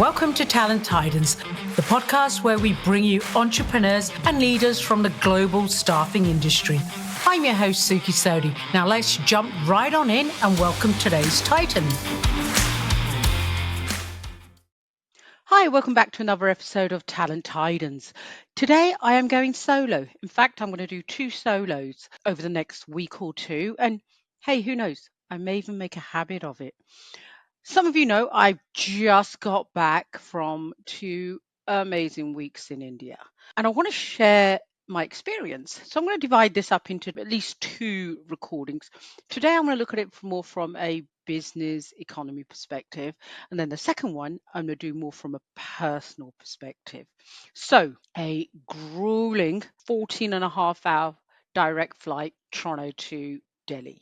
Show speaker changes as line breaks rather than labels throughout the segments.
Welcome to Talent Titans, the podcast where we bring you entrepreneurs and leaders from the global staffing industry. I'm your host, Suki Sodi. Now let's jump right on in and welcome today's Titan. Hi, welcome back to another episode of Talent Titans. Today I am going solo. In fact, I'm going to do 2 solos over the next week or two. And hey, who knows? I may even make a habit of it. Some of you know I've just got back from 2 amazing weeks in India, and I want to share my experience. So I'm going to divide this up into at least 2 recordings. Today I'm going to look at it more from a business economy perspective, and then the second one I'm going to do more from a personal perspective. So a grueling 14.5 hour direct flight, Toronto to Delhi.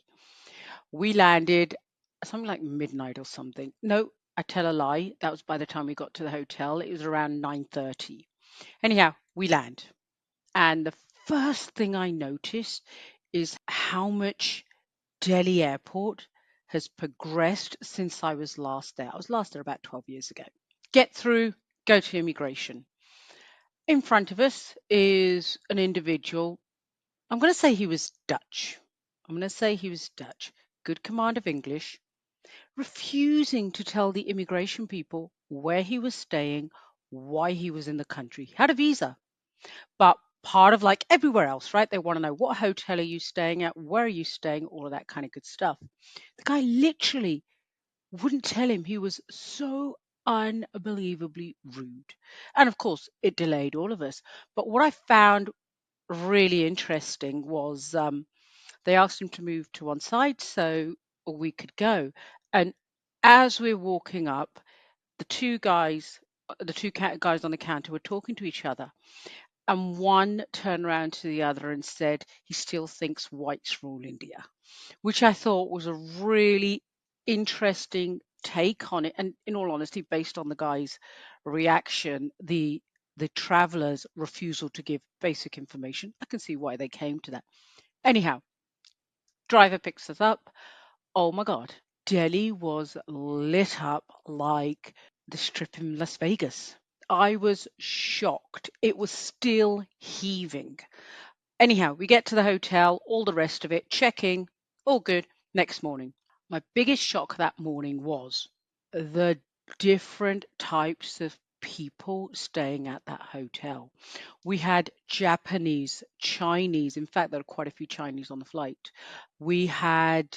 We landed something like midnight or something. No, I tell a lie. That was by the time we got to the hotel. It was around 9:30. Anyhow, we land. And the first thing I noticed is how much Delhi airport has progressed since I was last there. I was last there about 12 years ago. Get through, go to immigration. In front of us is an individual. I'm going to say he was Dutch. Good command of English, refusing to tell the immigration people where he was staying, why he was in the country. He had a visa, but part of like everywhere else, right? They want to know, what hotel are you staying at? Where are you staying? All of that kind of good stuff. The guy literally wouldn't tell him. He was so unbelievably rude. And of course, it delayed all of us. But what I found really interesting was they asked him to move to one side so we could go. And as we're walking up, the two guys on the counter were talking to each other. And one turned around to the other and said he still thinks whites rule India, which I thought was a really interesting take on it. And in all honesty, based on the guy's reaction, the traveler's refusal to give basic information, I can see why they came to that. Anyhow, driver picks us up. Oh my God, Delhi was lit up like the strip in Las Vegas. I was shocked. It was still heaving. Anyhow, we get to the hotel, all the rest of it, checking, all good. Next morning. My biggest shock that morning was the different types of people staying at that hotel. We had Japanese, Chinese. In fact, there were quite a few Chinese on the flight. We had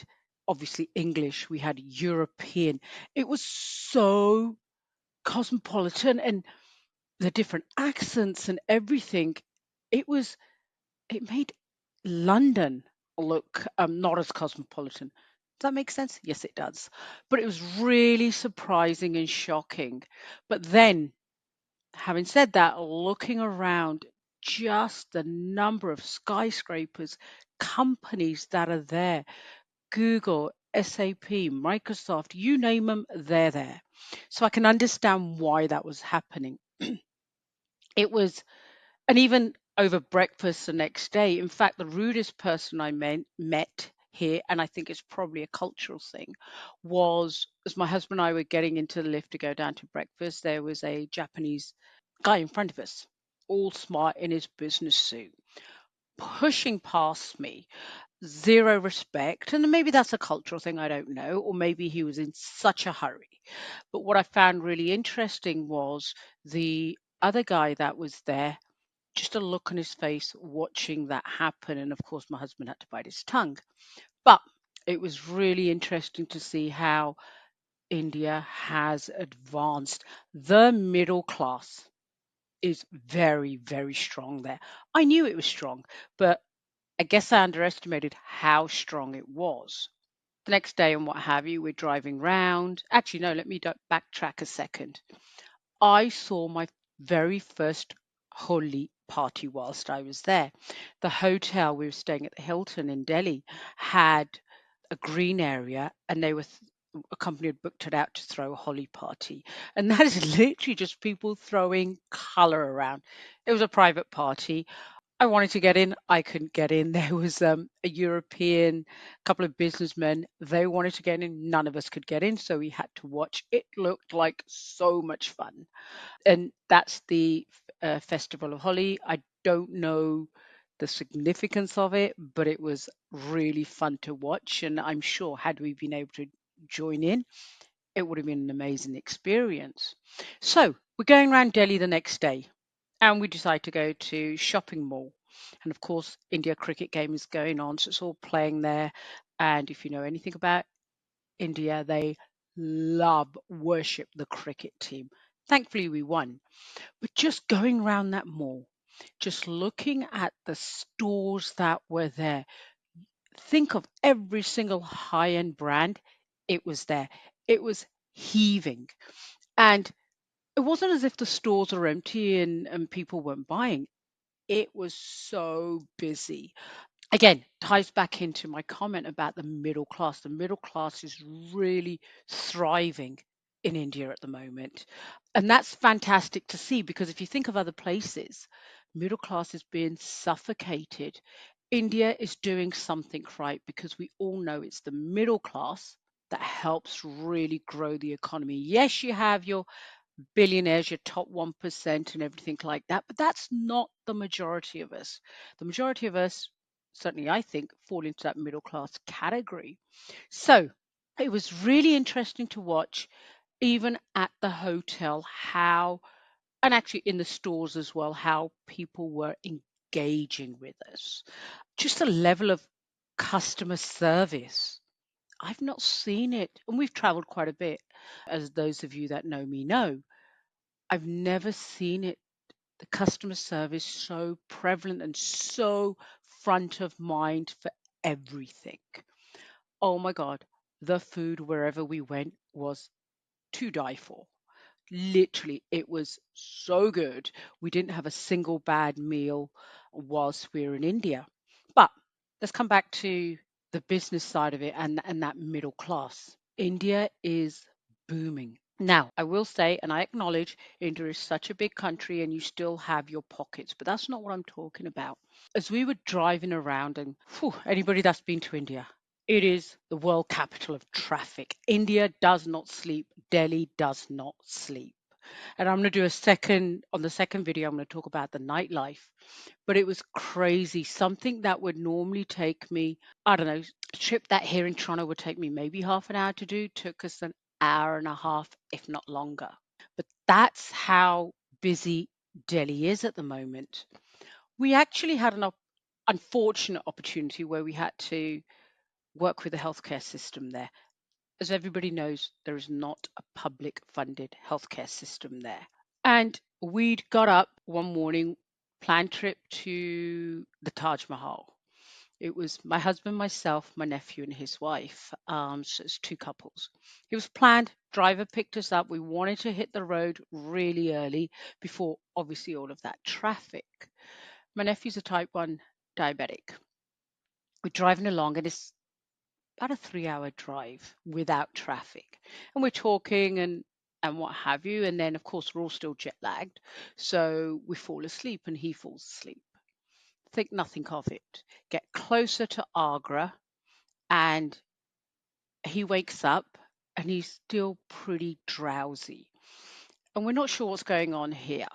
obviously English. We had European. It was so cosmopolitan, and the different accents and everything. It made London look not as cosmopolitan. Does that make sense? Yes, it does. But it was really surprising and shocking. But then, having said that, looking around, just the number of skyscrapers, companies that are there, Google, SAP, Microsoft, you name them, they're there. So I can understand why that was happening. It was, and even over breakfast the next day, in fact, the rudest person I met here, and I think it's probably a cultural thing, was as my husband and I were getting into the lift to go down to breakfast, there was a Japanese guy in front of us, all smart in his business suit, pushing past me, zero respect. And maybe that's a cultural thing, I don't know, or maybe he was in such a hurry. But what I found really interesting was the other guy that was there, just a look on his face watching that happen. And of course, my husband had to bite his tongue. But it was really interesting to see how India has advanced. The middle class is very, very strong there. I knew it was strong, but I guess I underestimated how strong it was. The next day and what have you, we're driving round. Actually, no, let me backtrack a second. I saw my very first Holi party whilst I was there. The hotel, we were staying at the Hilton in Delhi, had a green area, and they were a company had booked it out to throw a Holi party. And that is literally just people throwing color around. It was a private party. I wanted to get in. I couldn't get in. There was a European couple of businessmen. They wanted to get in. None of us could get in, so we had to watch. It looked like so much fun, and that's the Festival of Holi. I don't know the significance of it, but it was really fun to watch. And I'm sure had we been able to join in, it would have been an amazing experience. So we're going around Delhi the next day, and we decide to go to shopping mall. And of course, India cricket game is going on, so it's all playing there. And if you know anything about India, they love, worship the cricket team. Thankfully, we won. But just going around that mall, just looking at the stores that were there, think of every single high end brand, it was there. It was heaving. And it wasn't as if the stores are empty and people weren't buying. It was so busy. Again, ties back into my comment about the middle class. The middle class is really thriving in India at the moment. And that's fantastic to see because if you think of other places, middle class is being suffocated. India is doing something right because we all know it's the middle class that helps really grow the economy. Yes, you have your billionaires, your top 1% and everything like that. But that's not the majority of us. The majority of us, certainly I think, fall into that middle class category. So it was really interesting to watch, even at the hotel, how, and actually in the stores as well, how people were engaging with us. Just a level of customer service. I've not seen it, and we've traveled quite a bit, as those of you that know me know. I've never seen it, the customer service so prevalent and so front of mind for everything. Oh my God, the food wherever we went was to die for. Literally, it was so good. We didn't have a single bad meal whilst we were in India. But let's come back to the business side of it and that middle class. India is booming. Now, I will say, and I acknowledge India is such a big country and you still have your pockets, but that's not what I'm talking about. As we were driving around, and phew, anybody that's been to India, it is the world capital of traffic. India does not sleep. Delhi does not sleep. And I'm going to do a second, on the second video, I'm going to talk about the nightlife. But it was crazy. Something that would normally take me, I don't know, a trip that here in Toronto would take me maybe half an hour to do, took us an hour and a half, if not longer. But that's how busy Delhi is at the moment. We actually had an unfortunate opportunity where we had to work with the healthcare system there. As everybody knows, there is not a public funded healthcare system there. And we'd got up one morning, planned trip to the Taj Mahal. It was my husband, myself, my nephew, and his wife. So it's two couples. It was planned. Driver picked us up. We wanted to hit the road really early before, obviously, all of that traffic. My nephew's a type 1 diabetic. We're driving along, and it's about a 3 hour drive without traffic. And we're talking and what have you. And then, of course, we're all still jet lagged. So we fall asleep, and he falls asleep. Think nothing of it. Get closer to Agra, and he wakes up and he's still pretty drowsy. And we're not sure what's going on here.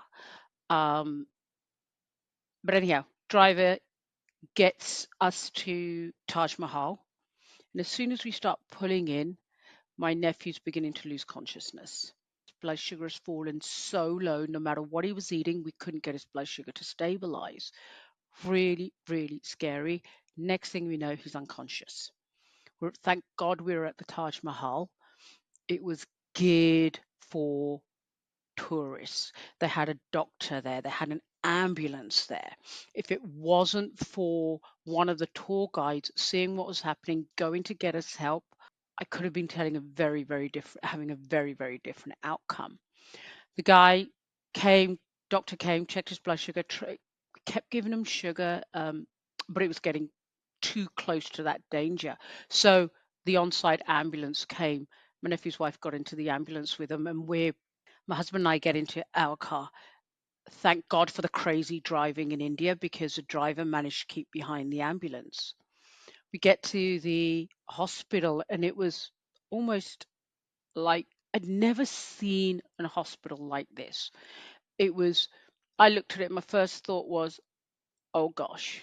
Um, but anyhow, driver gets us to Taj Mahal. And as soon as we start pulling in, my nephew's beginning to lose consciousness. Blood sugar has fallen so low, no matter what he was eating, we couldn't get his blood sugar to stabilize. Really, really scary. Next thing we know, he's unconscious. Thank God we were at the Taj Mahal. It was geared for tourists. They had a doctor there, they had an ambulance there. If it wasn't for one of the tour guides seeing what was happening, going to get us help, I could have been telling a very, very different, having a very, very different outcome. The guy came, doctor came, checked his blood sugar, kept giving him sugar, but it was getting too close to that danger. So the on-site ambulance came. My nephew's wife got into the ambulance with him, and my husband and I get into our car. Thank God for the crazy driving in India because the driver managed to keep behind the ambulance. We get to the hospital and it was almost like I'd never seen a hospital like this. It was, I looked at it, my first thought was, oh gosh,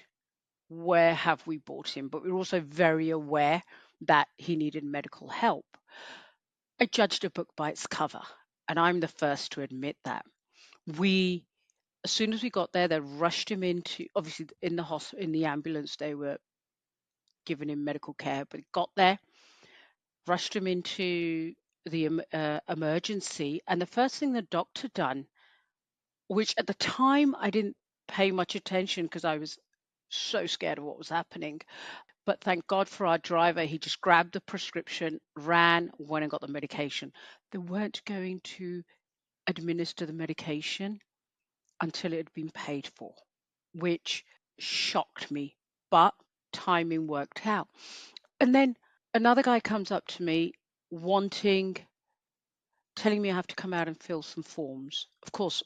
where have we brought him? But we were also very aware that he needed medical help. I judged a book by its cover, and I'm the first to admit that. We, as soon as we got there, they rushed him into, obviously in the in the ambulance, they were giving him medical care, but got there, rushed him into the emergency, and the first thing the doctor done, which at the time I didn't pay much attention because I was so scared of what was happening. But thank God for our driver. He just grabbed the prescription, ran, went and got the medication. They weren't going to administer the medication until it had been paid for, which shocked me. But timing worked out. And then another guy comes up to me wanting, telling me I have to come out and fill some forms. Of course,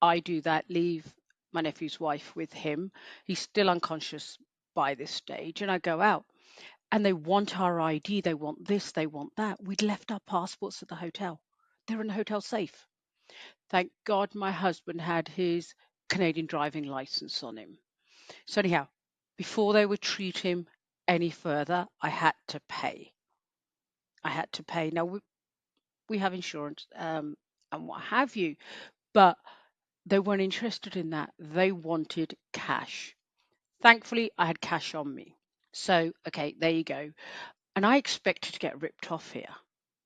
I do that, leave my nephew's wife with him. He's still unconscious by this stage. And I go out and they want our ID. They want this, they want that. We'd left our passports at the hotel. They're in the hotel safe. Thank God my husband had his Canadian driving license on him. So, anyhow, before they would treat him any further, I had to pay. I had to pay. Now, we have insurance and what have you, but they weren't interested in that. They wanted cash. Thankfully, I had cash on me. So, okay, there you go. And I expected to get ripped off here.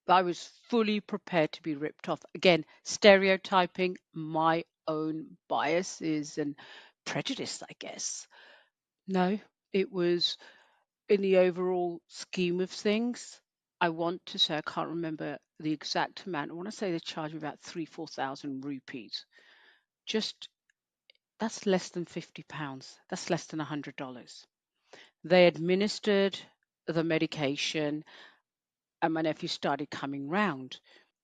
I was fully prepared to be ripped off. Again, stereotyping my own biases and prejudice, I guess. No, it was in the overall scheme of things. I want to say, I can't remember the exact amount. I want to say they charged me about 4,000 rupees. Just that's less than £50. That's less than $100. They administered the medication, and my nephew started coming round.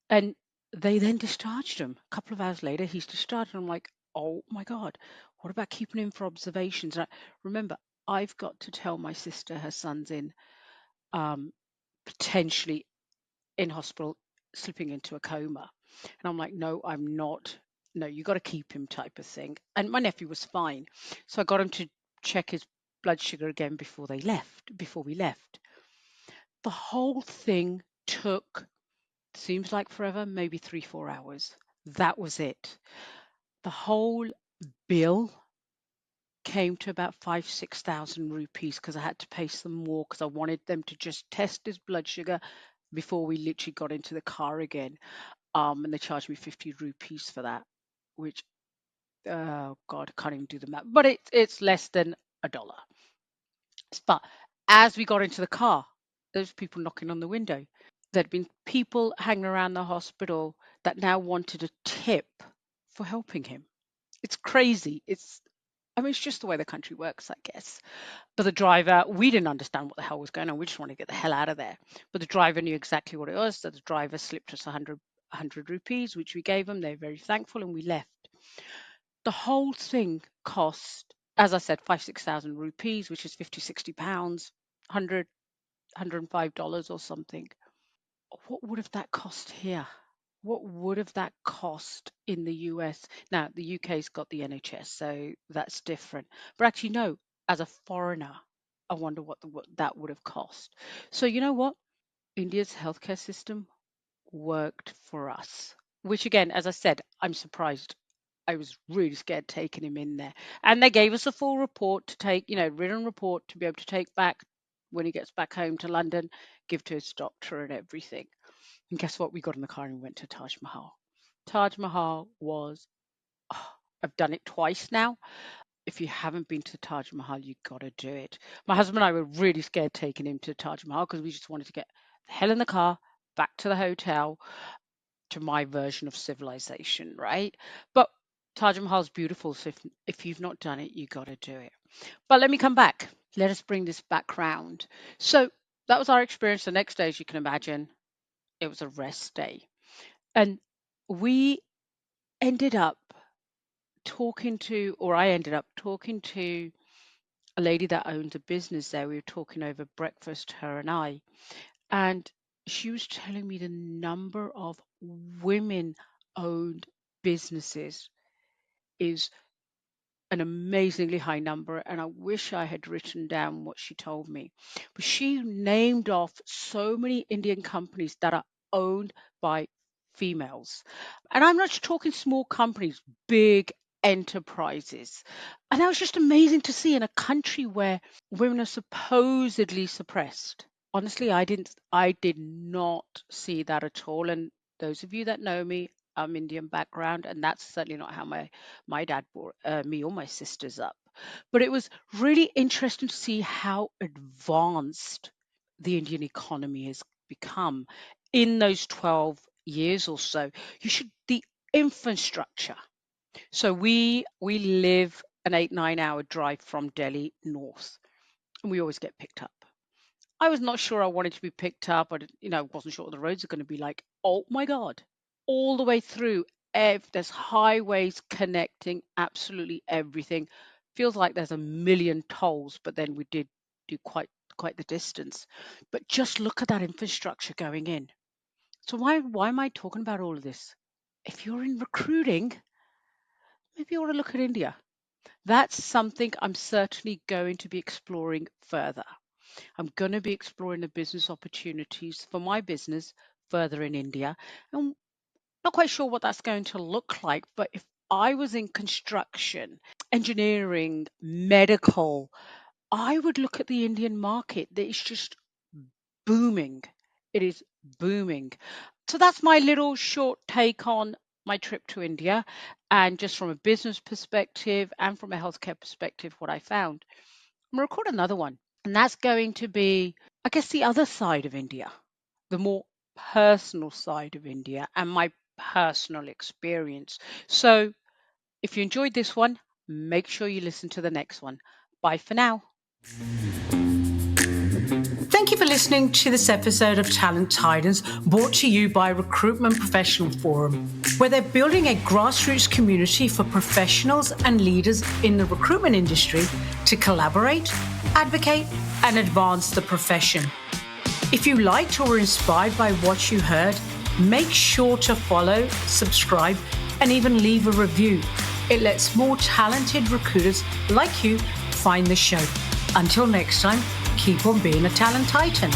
And they then discharged him. A couple of hours later, he's discharged. And I'm like, oh my God, what about keeping him for observations? And remember, I've got to tell my sister her son's in um, potentially in hospital, slipping into a coma. And I'm like, no, I'm not. No, you got to keep him type of thing. And my nephew was fine. So I got him to check his blood sugar again before we left. The whole thing took, seems like forever, maybe 3, 4 hours. That was it. The whole bill came to about 5, 6,000 rupees because I had to pay some more because I wanted them to just test his blood sugar before we literally got into the car again. And they charged me 50 rupees for that, which, oh God, I can't even do the math, but it's less than $1. But as we got into the car, there was people knocking on the window. There'd been people hanging around the hospital that now wanted a tip for helping him. It's crazy. I mean, it's just the way the country works, I guess. But the driver, we didn't understand what the hell was going on. We just wanted to get the hell out of there. But the driver knew exactly what it was. So the driver slipped us 100 rupees, which we gave them. They were very thankful and we left. The whole thing cost, as I said, 5, 6,000 rupees, which is 50, £60, 100, $105 or something. What would have that cost here? What would have that cost in the US? Now, the UK's got the NHS, so that's different. But actually, no, as a foreigner, I wonder what that would have cost. So, you know what? India's healthcare system worked for us, which again, as I said, I'm surprised. I was really scared taking him in there. And they gave us a full report to take, written report to be able to take back when he gets back home to London, give to his doctor and everything. And guess what? We got in the car and we went to Taj Mahal. Taj Mahal was, oh, I've done it twice now. If you haven't been to the Taj Mahal, you got to do it. My husband and I were really scared taking him to Taj Mahal because we just wanted to get the hell in the car, back to the hotel, to my version of civilization, right? But Taj Mahal is beautiful. So if you've not done it, you got to do it. But let me come back. Let us bring this back round. So that was our experience. The next day, as you can imagine, it was a rest day. And we ended up I ended up talking to a lady that owned a business there. We were talking over breakfast, her and I, and she was telling me the number of women-owned businesses is an amazingly high number, and I wish I had written down what she told me. But she named off so many Indian companies that are owned by females. And I'm not just talking small companies, big enterprises. And that was just amazing to see in a country where women are supposedly suppressed. Honestly, I did not see that at all. And those of you that know me, I'm Indian background, and that's certainly not how my dad brought me or my sisters up. But it was really interesting to see how advanced the Indian economy has become in those 12 years or so. The infrastructure. So we live an 8-9 hour drive from Delhi north, and we always get picked up. I was not sure I wanted to be picked up. Wasn't sure what the roads are going to be like. Oh my God. All the way through, there's highways connecting absolutely everything. Feels like there's a million tolls, but then we did do quite the distance. But just look at that infrastructure going in. So why am I talking about all of this? If you're in recruiting, maybe you want to look at India. That's something I'm certainly going to be exploring further. I'm going to be exploring the business opportunities for my business further in India. I'm not quite sure what that's going to look like, but if I was in construction, engineering, medical, I would look at the Indian market. That is just booming. It is booming. So that's my little short take on my trip to India, and just from a business perspective and from a healthcare perspective, what I found. I'm going to record another one. And that's going to be, I guess, the other side of India, the more personal side of India and my personal experience. So if you enjoyed this one, make sure you listen to the next one. Bye for now.
Thank you for listening to this episode of Talent Titans, brought to you by Recruitment Professional Forum, where they're building a grassroots community for professionals and leaders in the recruitment industry to collaborate, advocate, and advance the profession. If you liked or were inspired by what you heard, make sure to follow, subscribe, and even leave a review. It lets more talented recruiters like you find the show. Until next time, keep on being a talent titan.